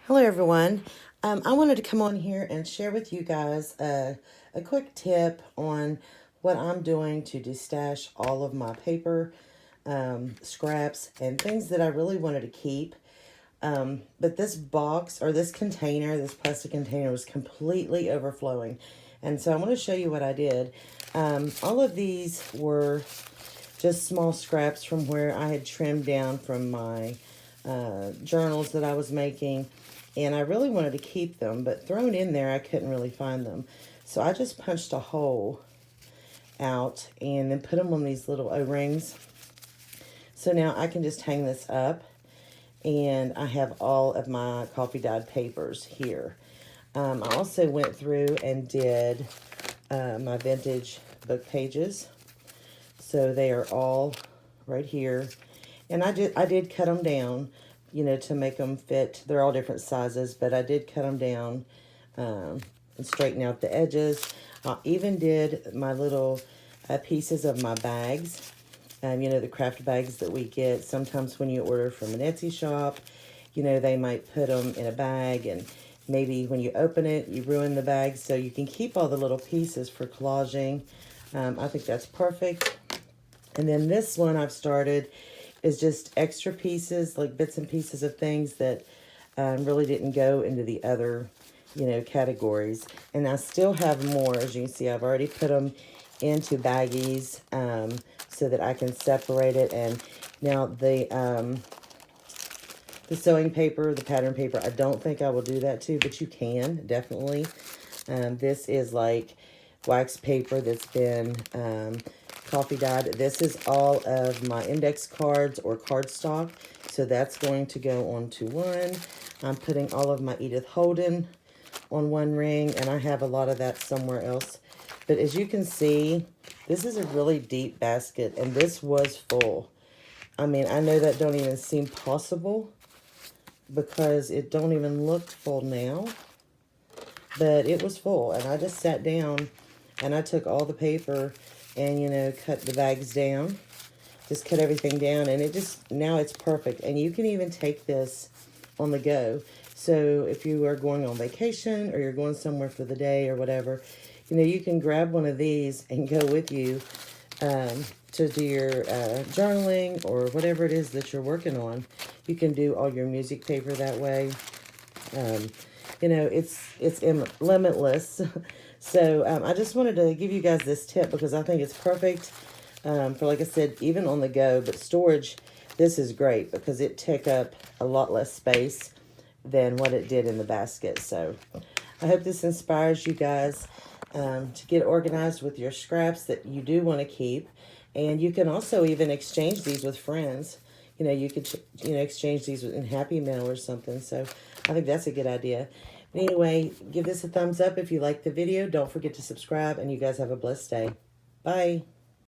Hello, everyone. I wanted to come on here and share with you guys a quick tip on what I'm doing to destash all of my paper, scraps, and things that I really wanted to keep. But this box or this container, this plastic container, was completely overflowing. And so I want to show you what I did. All of these were just small scraps from where I had trimmed down from my journals that I was making. And I really wanted to keep them, but thrown in there, I couldn't really find them. So I just punched a hole out and then put them on these little O-rings. So now I can just hang this up, and I have all of my coffee dyed papers here. I also went through and did my vintage book pages. So they are all right here. And I did cut them down, to make them fit. They're all different sizes, but I did cut them down and straighten out the edges. I even did my little pieces of my bags, the craft bags that we get. Sometimes when you order from an Etsy shop, they might put them in a bag, and maybe when you open it, you ruin the bag. So you can keep all the little pieces for collaging. I think that's perfect. And then this one I've started is just extra pieces, like bits and pieces of things that really didn't go into the other, categories. And I still have more. As you can see, I've already put them into baggies so that I can separate it. And now the sewing paper, the pattern paper, I don't think I will do that too, but you can, definitely. This is like wax paper that's been coffee dyed. This is all of my index cards or cardstock, so that's going to go onto one. I'm putting all of my Edith Holden on one ring, and I have a lot of that somewhere else. But as you can see, this is a really deep basket, and this was full. I mean, I know that don't even seem possible because it don't even look full now, but it was full. And I just sat down and I took all the paper and, cut the bags down. Just cut everything down, and now it's perfect. And you can even take this on the go. So if you are going on vacation or you're going somewhere for the day or whatever, you can grab one of these and go with you to do your journaling or whatever it is that you're working on. You can do all your music paper that way. It's limitless. So I just wanted to give you guys this tip because I think it's perfect for, like I said, even on the go. But storage, this is great because it took up a lot less space than what it did in the basket. So I hope this inspires you guys to get organized with your scraps that you do want to keep. And you can also even exchange these with friends. You could, exchange these in Happy Mail or something. So I think that's a good idea. But anyway, give this a thumbs up if you like the video. Don't forget to subscribe, and you guys have a blessed day. Bye.